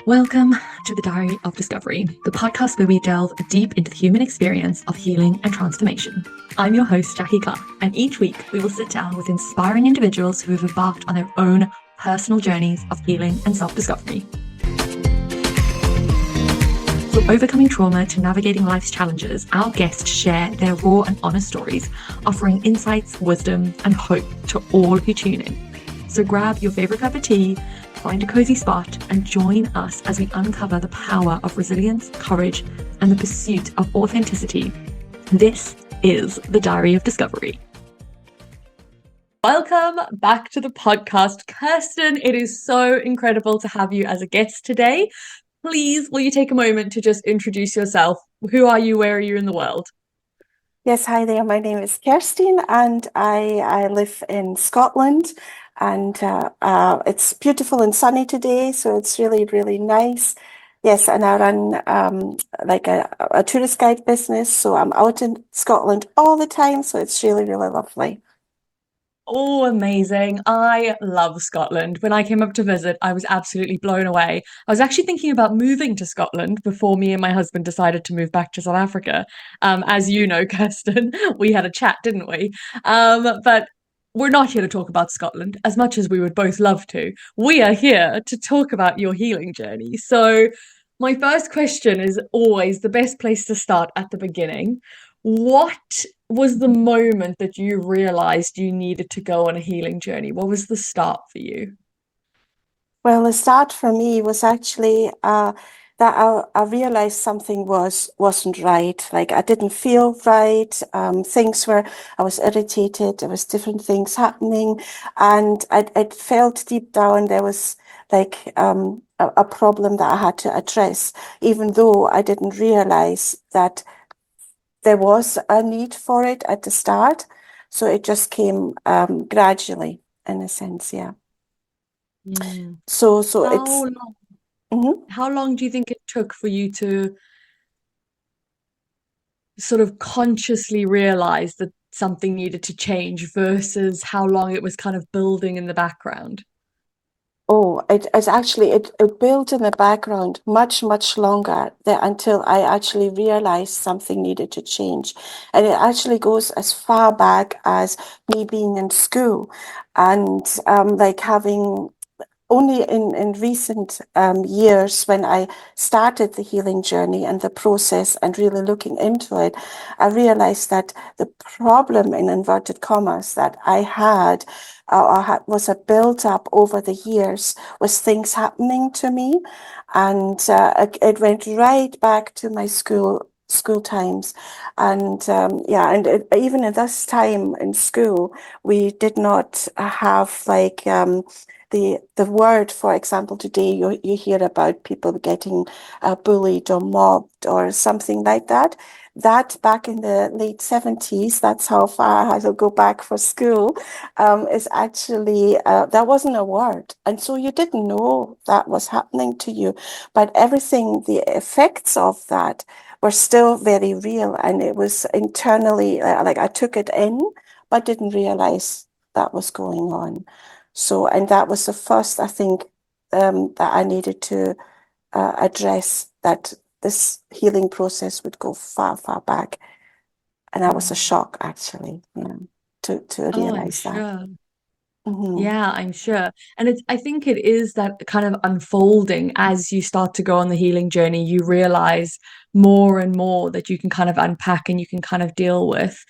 Welcome to the Diary of Discovery, the podcast where we delve deep into the human experience of healing and transformation. I'm your host, Jacky and each week we will sit down with inspiring individuals who have embarked on their own personal journeys of healing and self-discovery. From overcoming trauma to navigating life's challenges, our guests share their raw and honest stories, offering insights, wisdom, and hope to all who tune in. So grab your favorite cup of tea, find a cozy spot, and join us as we uncover the power of resilience, courage, and the pursuit of authenticity. This is the Diary of Discovery. Welcome back to the podcast, Kerstin. It is so incredible to have you as a guest today. Please, will you take a moment to just introduce yourself? Who are you? Where are you in the world? Yes, hi there. My name is Kerstin, and I live in Scotland, and it's beautiful and sunny today, so it's really, really nice. Yes, and I run like a tourist guide business, so I'm out in Scotland all the time, so it's really, really lovely. Oh, amazing. I love Scotland. When I came up to visit, I was absolutely blown away. I was actually thinking about moving to Scotland before me and my husband decided to move back to South Africa. As you know, Kirsten, we had a chat, didn't we? But we're not here to talk about Scotland as much as we would both love to. We are here to talk about your healing journey. So, my first question is always the best place to start at the beginning. What was the moment that you realized you needed to go on a healing journey? What was the start for you? Well, the start for me was actually that I realized something wasn't right. Like I didn't feel right. I was irritated. There was different things happening, and I felt deep down there was like a problem that I had to address, even though I didn't realize that there was a need for it at the start. So it just came gradually, in a sense, yeah. Mm. So How it's. long, Mhm. how long do you think it took for you to sort of consciously realize that something needed to change versus how long it was kind of building in the background? Oh, it's actually it built in the background much longer there until I actually realized something needed to change. And it actually goes as far back as me being in school and like having only in recent years when I started the healing journey and the process and really looking into it, I realized that the problem in inverted commas that I had was a built up over the years was things happening to me, and it went right back to my school times. And yeah, and even at this time in school we did not have like the word, for example, today you hear about people getting bullied or mobbed or something like that. That back in the late 70s, that's how far I had to go back for school, is actually, that wasn't a word. And so you didn't know that was happening to you. But everything, the effects of that were still very real. And it was internally, like I took it in, but didn't realize that was going on. So, and that was the first, I think, that I needed to address that this healing process would go far back. And that was a Mm. shock, actually, to Oh, I'm realize that. sure. Hmm. Yeah, I'm sure. And I think it is that kind of unfolding as you start to go on the healing journey, you realize more and more that you can kind of unpack and you can kind of deal with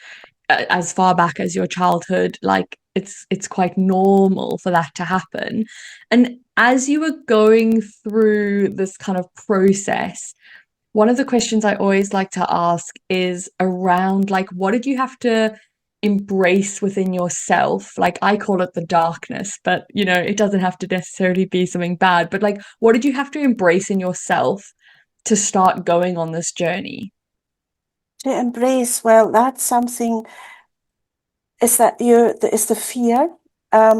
as far back as your childhood. Like it's quite normal for that to happen. And as you were going through this kind of process, one of the questions I always like to ask is around like, what did you have to embrace within yourself? Like, I call it the darkness, but it doesn't have to necessarily be something bad. But like, what did you have to embrace in yourself to start going on this journey? To embrace, well, that's something is that is the fear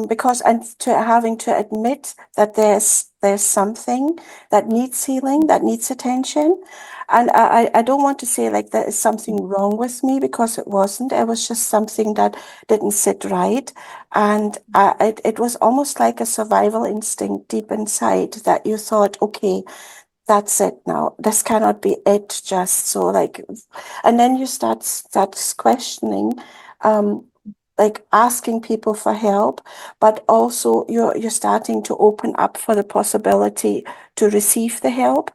because and to having to admit that there's something that needs healing, that needs attention. And I don't want to say like there is something wrong with me, because it wasn't. It was just something that didn't sit right. And it was almost like a survival instinct deep inside, that you thought, okay, that's it now. This cannot be it, just so like, and then you start questioning, um, like asking people for help, but also you're starting to open up for the possibility to receive the help,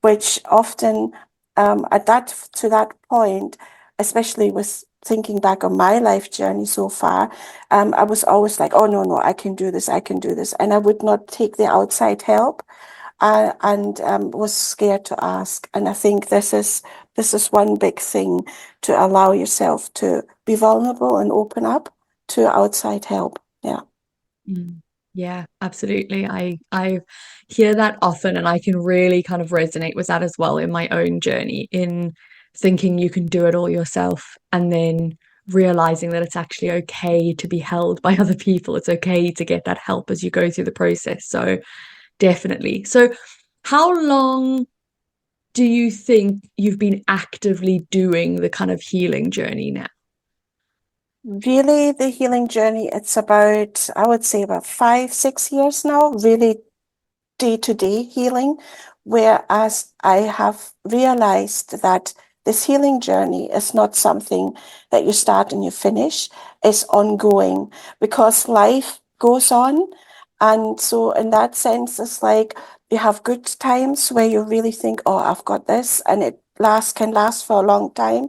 which often at that point, especially with thinking back on my life journey so far, I was always like, oh no, I can do this, I can do this, and I would not take the outside help, and was scared to ask. And I think this is one big thing, to allow yourself to be vulnerable and open up to outside help. Yeah. Mm. Yeah, absolutely. I hear that often, and I can really kind of resonate with that as well in my own journey, in thinking you can do it all yourself, and then realizing that it's actually okay to be held by other people. It's okay to get that help as you go through the process. So definitely. So how long do you think you've been actively doing the kind of healing journey now? Really, the healing journey, it's about, I would say, about 5, 6 years now, really day-to-day healing, whereas I have realized that this healing journey is not something that you start and you finish, it's ongoing, because life goes on. And so in that sense, it's like you have good times where you really think, oh, I've got this, and it can last for a long time,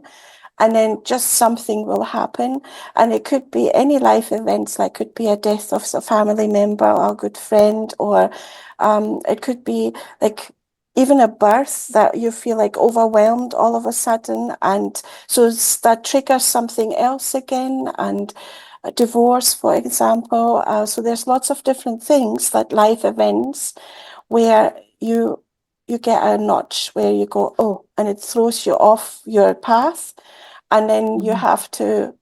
and then just something will happen, and it could be any life events, like could be a death of a family member or a good friend, or it could be like even a birth, that you feel like overwhelmed all of a sudden, and so that triggers something else again, and a divorce, for example. So there's lots of different things, that life events, where you get a notch where you go, oh, and it throws you off your path, and then you Mhm. have to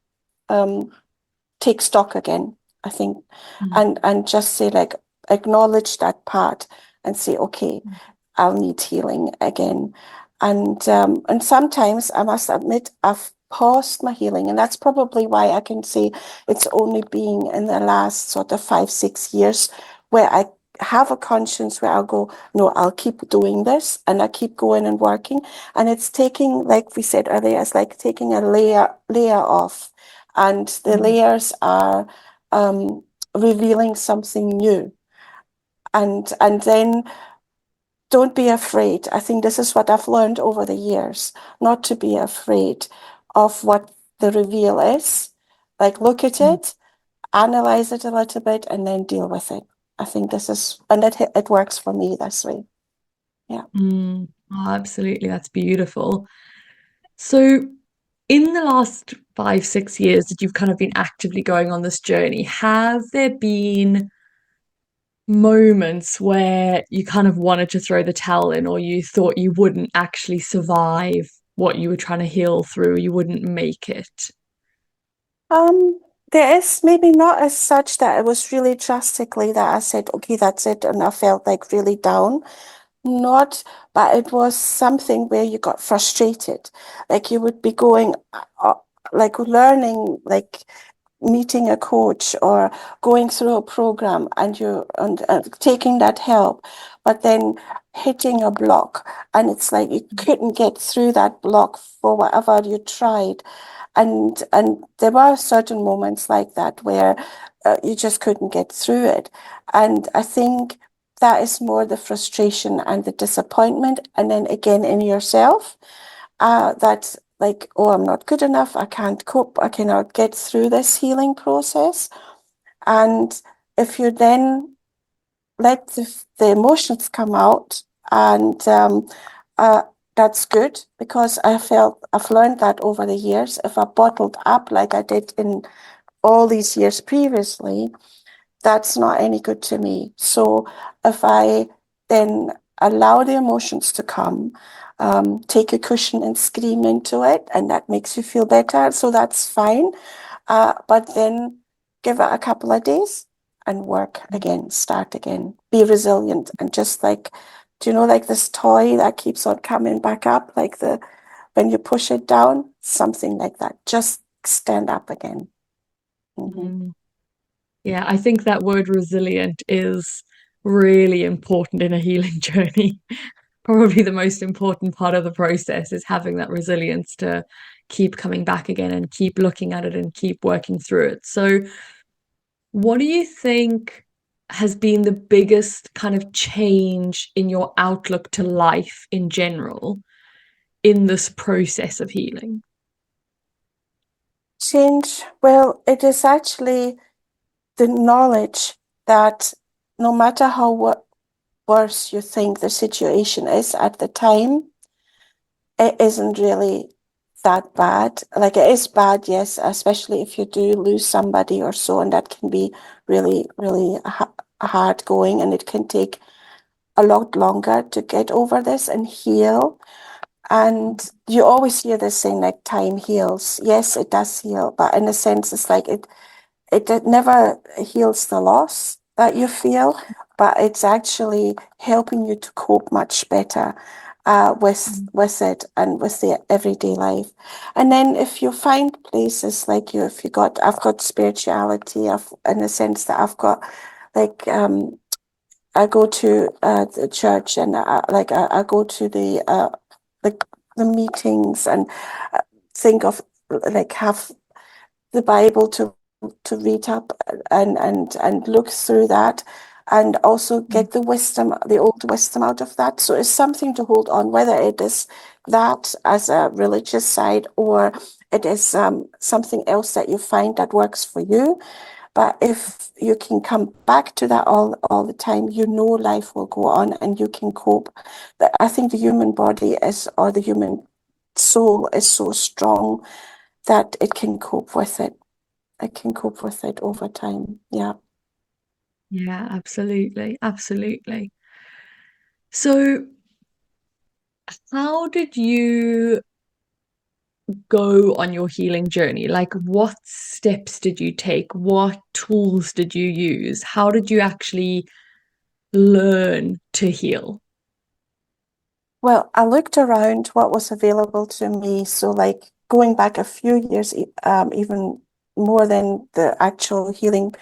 um, take stock again, I think, Mhm. and just say, like, acknowledge that part and say, okay, I'll need healing again. And sometimes I must admit I've paused my healing, and that's probably why I can say it's only been in the last sort of 5, 6 years where I have a conscience where I'll go, no, I'll keep doing this, and I keep going and working. And it's taking, like we said earlier, it's like taking a layer off, and the Mhm. layers are um, revealing something new. And then don't be afraid. I think this is what I've learned over the years, not to be afraid of what the reveal is. Like, look at Mhm. it, analyze it a little bit, and then deal with it. I think this is, and it works for me this way. Yeah. Mm. Oh, absolutely. That's beautiful. So, in the last 5, 6 years that you've kind of been actively going on this journey, have there been moments where you kind of wanted to throw the towel in, or you thought you wouldn't actually survive what you were trying to heal through, you wouldn't make it? Um, there is maybe not as such that it was really drastically that I said, okay, that's it, and I felt like really down. Not, but it was something where you got frustrated. Like you would be going, like learning, like meeting a coach or going through a program, and taking that help, but then hitting a block, and it's like you couldn't get through that block for whatever you tried. And there were certain moments like that where you just couldn't get through it. And I think that is more the frustration and the disappointment, and then again in yourself, that like, oh, I'm not good enough, I can't cope, I cannot get through this healing process. And if you then let the emotions come out, and uh, that's good, because I've learned that over the years, if I bottled up like I did in all these years previously, that's not any good to me. So if I then allow the emotions to come, take a cushion and scream into it, and that makes you feel better, so that's fine. But then give it a couple of days. and work again, start again, be resilient. And just like, do you know, like this toy that keeps on coming back up, like when you push it down, something like that, just stand up again. Mm-hmm. Mm. Yeah, I think that word resilient is really important in a healing journey. Probably the most important part of the process is having that resilience to keep coming back again and keep looking at it and keep working through it. So, what do you think has been the biggest kind of change in your outlook to life in general in this process of healing? Change, well, it is actually the knowledge that no matter how worse you think the situation is at the time, it isn't really that bad. Like it is bad, yes, especially if you do lose somebody or so, and that can be really, really hard going, and it can take a lot longer to get over this and heal. And you always hear this saying like time heals. Yes, it does heal, but in a sense, it's like it never heals the loss that you feel, but it's actually helping you to cope much better with it and with the everyday life. And then if you find places like you, if you got, I've got spirituality, in the sense that I've got like I go to the church, and I go to the the meetings, and think of like have the Bible to read up and look through that, and also get the wisdom, the old wisdom out of that. So it's something to hold on, whether it is that as a religious side, or it is something else that you find that works for you. But if you can come back to that all the time, you know life will go on and you can cope. I think the human body is, or the human soul is so strong that it can cope with it. It can cope with it over time. Yeah. Yeah, absolutely. Absolutely. So, how did you go on your healing journey? Like, what steps did you take? What tools did you use? How did you actually learn to heal? Well, I looked around what was available to me. So, like going back a few years, even more than the actual healing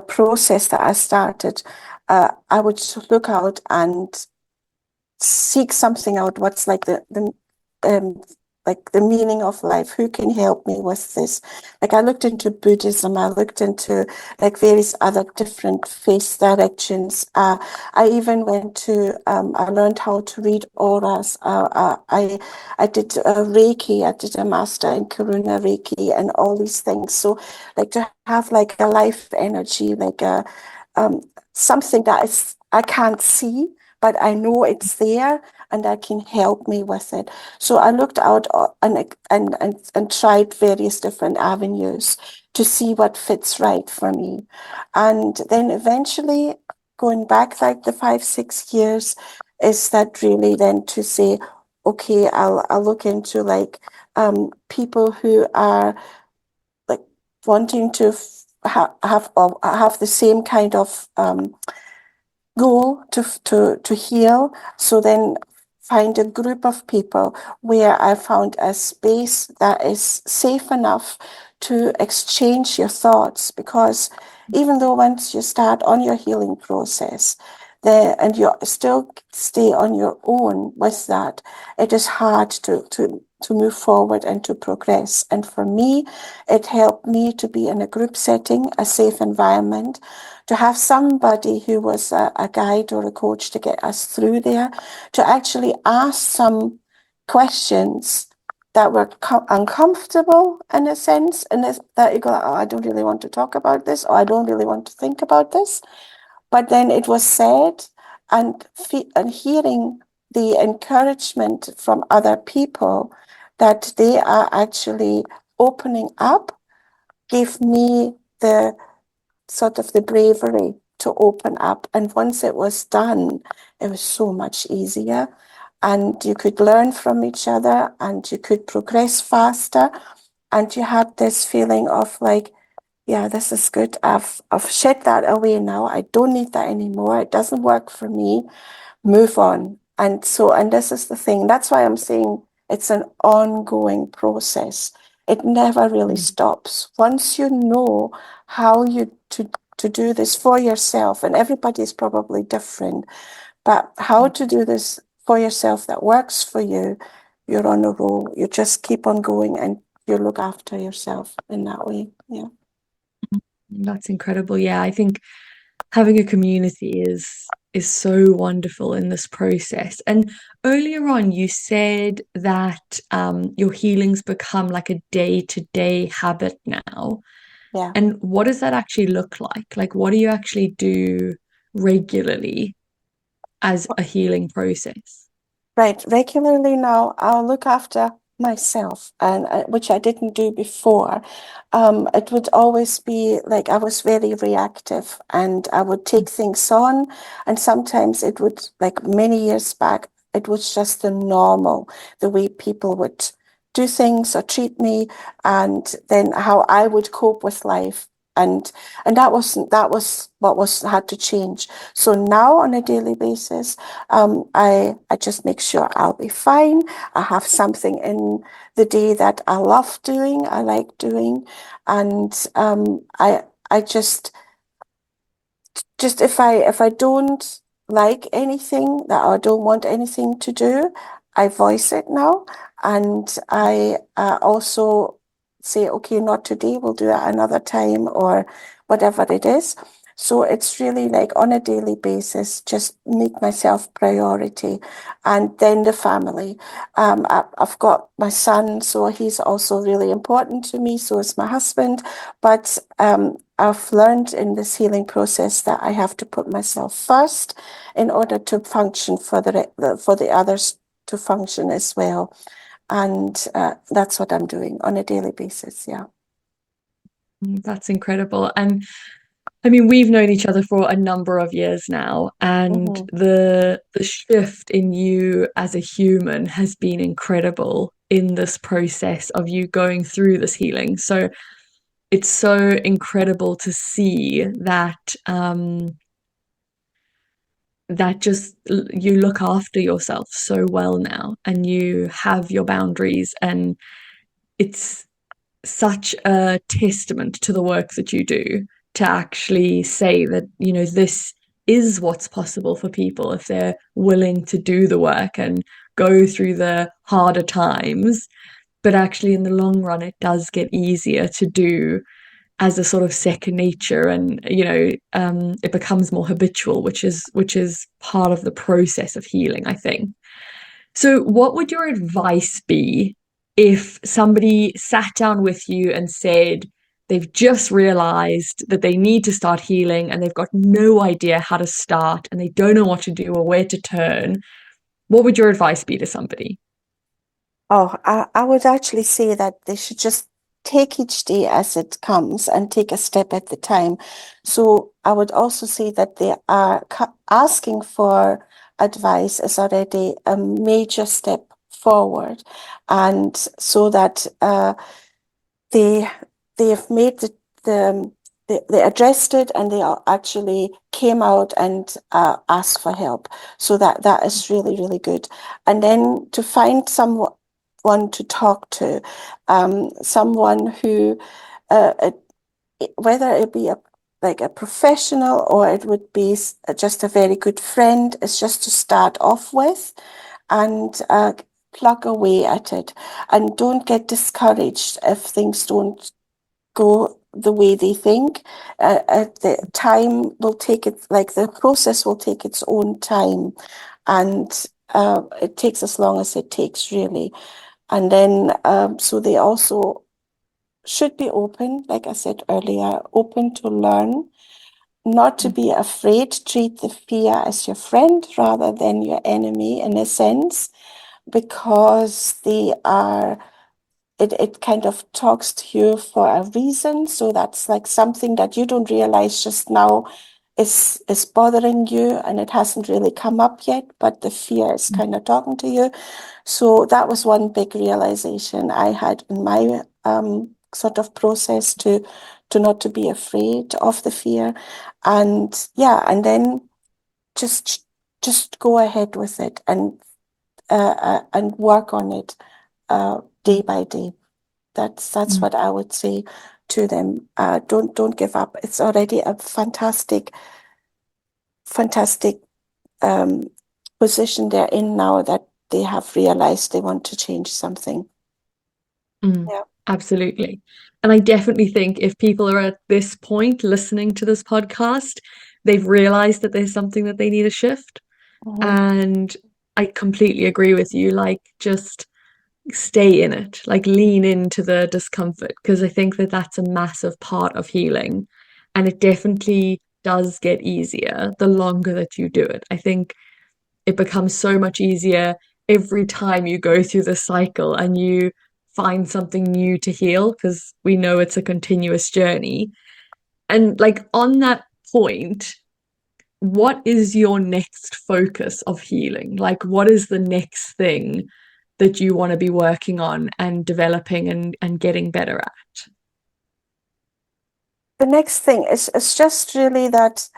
process that I started, I would look out and seek something out. What's like the um like the meaning of life? Who can help me with this? Like I looked into Buddhism, I looked into like various other different faith directions. I even went to I learned how to read auras. I did Reiki. I did a master in Karuna Reiki and all these things. So like to have like a life energy, like a um something that is I can't see, but I know it's there and that can help me with it. So I looked out and tried various different avenues to see what fits right for me. And then eventually going back like the 5, 6 years is that really then to say, okay, I'll look into like people who are like wanting to have the same kind of goal to heal. So then find a group of people where I found a space that is safe enough to exchange your thoughts, because even though once you start on your healing process there and you still stay on your own with that, it is hard to move forward and to progress. And for me, it helped me to be in a group setting, a safe environment, to have somebody who was a guide or a coach to get us through there, to actually ask some questions that were uncomfortable in a sense, and that you go, oh, I don't really want to talk about this, or I don't really want to think about this. But then it was said, and hearing the encouragement from other people that they are actually opening up gave me the sort of the bravery to open up. And once it was done, it was so much easier. And you could learn from each other and you could progress faster. And you had this feeling of like yeah, this is good. I've shed that away now. I don't need that anymore. It doesn't work for me. Move on. And this is the thing. That's why I'm saying it's an ongoing process. It never really Mm. stops. Once you know how to do this for yourself, and everybody's probably different, but how to do this for yourself that works for you, you're on a roll. You just keep on going and you look after yourself in that way. Yeah. That's incredible. Yeah, I think having a community is so wonderful in this process. And earlier on, you said that your healing's become like a day-to-day habit now. Yeah. And what does that actually look like? Like, what do you actually do regularly as a healing process? Right. Regularly now, I'll look after myself, and which I didn't do before. It would always be like I was very reactive, and I would take things on, and sometimes it would, like many years back, it was just the normal, the way people would do things or treat me, and then how I would cope with life. And that was what was had to change. So now on a daily basis, I just make sure I'll be fine. I have something in the day that I love doing, I like doing, and I just if I don't like anything that I don't want anything to do, I voice it now, and I also say, okay, not today, we'll do it another time or whatever it is. So it's really like on a daily basis, just make myself priority, and then the family. I've got my son, so he's also really important to me. So is my husband, but I've learned in this healing process that I have to put myself first in order to function for the others to function as well. And that's what I'm doing on a daily basis. Yeah. That's incredible. And I mean, we've known each other for a number of years now, and Hmm. the shift in you as a human has been incredible in this process of you going through this healing. So it's so incredible to see that that just you look after yourself so well now, and you have your boundaries, and it's such a testament to the work that you do to actually say that, this is what's possible for people if they're willing to do the work and go through the harder times. But actually, in the long run, it does get easier to do as a sort of second nature, and it becomes more habitual, which is part of the process of healing, I think. So, what would your advice be if somebody sat down with you and said they've just realized that they need to start healing and they've got no idea how to start and they don't know what to do or where to turn? What would your advice be to somebody? Oh, I would actually say that they should just take each day as it comes and take a step at the time. So I would also say that they are asking for advice is already a major step forward, and so that they they have made the they addressed it, and they actually came out and asked for help. So that is really, really good. And then to find someone to talk to, someone who, uh, whether it be like a professional or it would be just a very good friend, is just to start off with, and plug away at it, and don't get discouraged if things don't go the way they think. The time will take it, like the process will take its own time, and it takes as long as it takes, really. And then, so they also should be open, like I said earlier, open to learn, not to be afraid, treat the fear as your friend rather than your enemy in a sense, because it kind of talks to you for a reason. So that's like something that you don't realize just now is bothering you, and it hasn't really come up yet, but the fear is kind of talking to you. So that was one big realization I had in my sort of process to not to be afraid of the fear. And yeah, and then just just go ahead with it and work on it day by day. That's Mm, what I would say to them. Don't give up. It's already a fantastic um, position they're in now that they have realized they want to change something. mm, Yeah. absolutely. And I definitely think if people are at this point listening to this podcast, they've realized that there's something that they need to shift. Mhm. And I completely agree with you. Like, just stay in it, like, lean into the discomfort, because I think that that's a massive part of healing. And it definitely does get easier the longer that you do it. I think it becomes so much easier every time you go through the cycle and you find something new to heal, because we know it's a continuous journey. And like, on that point, what is your next focus of healing? Like, what is the next thing that you want to be working on and developing and getting better at? The next thing is just really that,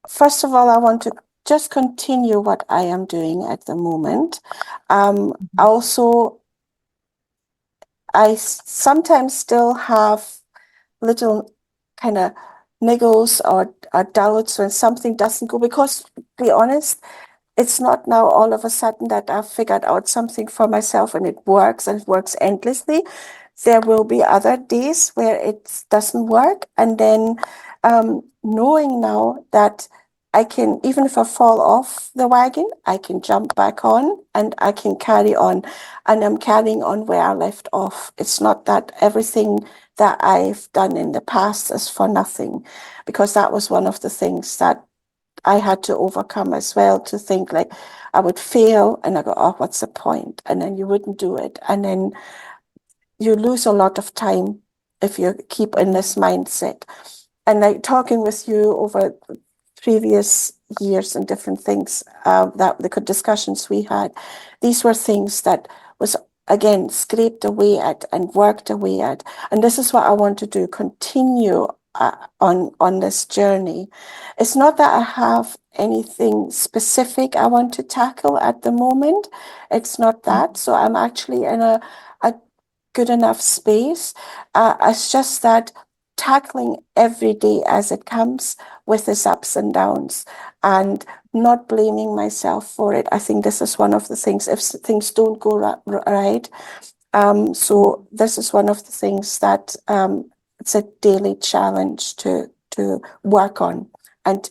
first of all, I want to just continue what I am doing at the moment. Also, sometimes still have little kind of niggles or doubts when something doesn't go, because, to be honest, it's not now all of a sudden that I've figured out something for myself and it works endlessly. There will be other days where it doesn't work. And then knowing now that I can, even if I fall off the wagon, I can jump back on and I can carry on. And I'm carrying on where I left off. It's not that everything that I've done in the past is for nothing, because that was one of the things that I had to overcome as well, to think like I would fail and I go, oh, what's the point? And then you wouldn't do it. And then you lose a lot of time if you keep in this mindset. And like talking with you over previous years and different things, that the discussions we had, these were things that was again scraped away at and worked away at. And this is what I want to do, continue on this journey. It's not that I have anything specific I want to tackle at the moment. It's not that. So I'm actually in a good enough space. It's just that tackling every day as it comes with its ups and downs and not blaming myself for it. I think this is one of the things, if things don't go right. So this is one of the things that it's a daily challenge to work on and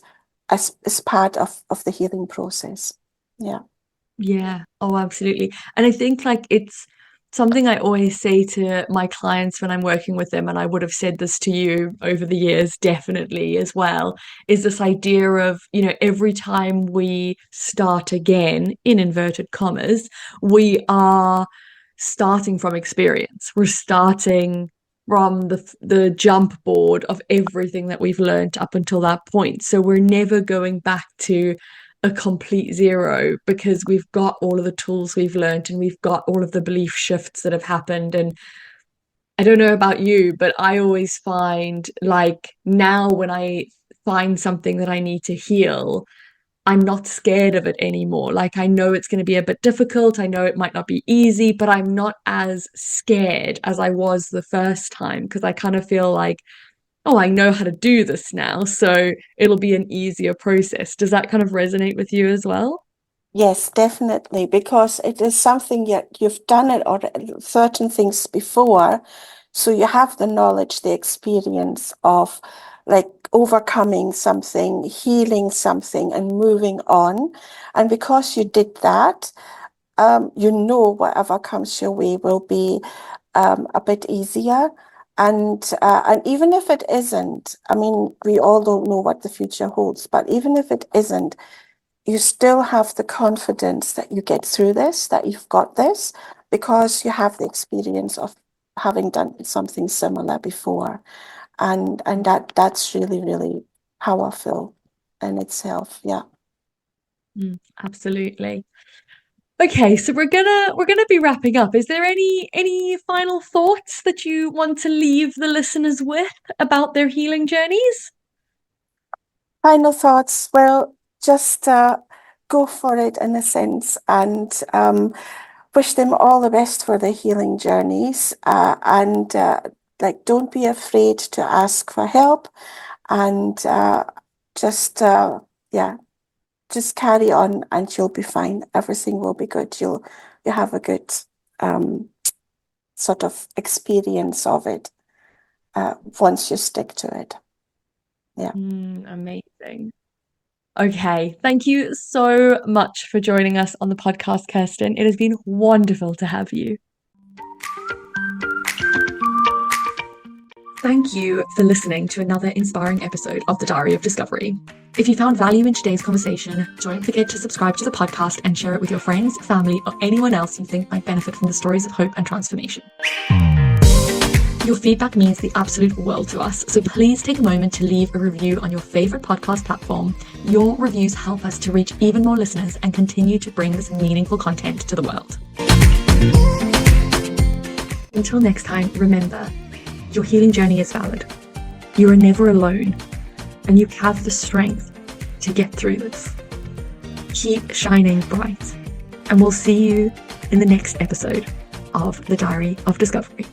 as part of the healing process. Yeah. Yeah. Oh, absolutely. And I think like it's something I always say to my clients when I'm working with them, and I would have said this to you over the years, definitely as well, is this idea of, every time we start again, in inverted commas, we are starting from experience. We're starting from the jump board of everything that we've learned up until that point. So we're never going back to a complete zero, because we've got all of the tools we've learned and we've got all of the belief shifts that have happened. And I don't know about you, but I always find like now when I find something that I need to heal, I'm not scared of it anymore. Like, I know it's going to be a bit difficult. I know it might not be easy, but I'm not as scared as I was the first time, because I kind of feel like, oh, I know how to do this now, so it'll be an easier process. Does that kind of resonate with you as well? Yes, definitely, because it is something yet you've done it or certain things before, so you have the knowledge, the experience of like overcoming something, healing something, and moving on. And because you did that, you know whatever comes your way will be a bit easier. And even if it isn't, I mean, we all don't know what the future holds, but even if it isn't, you still have the confidence that you get through this, that you've got this, because you have the experience of having done something similar before. And that's really, really powerful in itself. Yeah. Mm, absolutely. Okay, so we're gonna be wrapping up. Is there any final thoughts that you want to leave the listeners with about their healing journeys? Final thoughts. Well, just go for it in a sense, and wish them all the best for their healing journeys. And like, don't be afraid to ask for help, and just yeah, just carry on, and you'll be fine. Everything will be good. You'll have a good um, sort of experience of it once you stick to it. Yeah. Amazing. Okay, thank you so much for joining us on the podcast, Kerstin. It has been wonderful to have you. Thank you for listening to another inspiring episode of the Diary of Discovery. If you found value in today's conversation, don't forget to subscribe to the podcast and share it with your friends, family, or anyone else you think might benefit from the stories of hope and transformation. Your feedback means the absolute world to us, so please take a moment to leave a review on your favorite podcast platform. Your reviews help us to reach even more listeners and continue to bring this meaningful content to the world. Until next time, remember, your healing journey is valid. You are never alone, and you have the strength to get through this. Keep shining bright, and we'll see you in the next episode of the Diary of Discovery.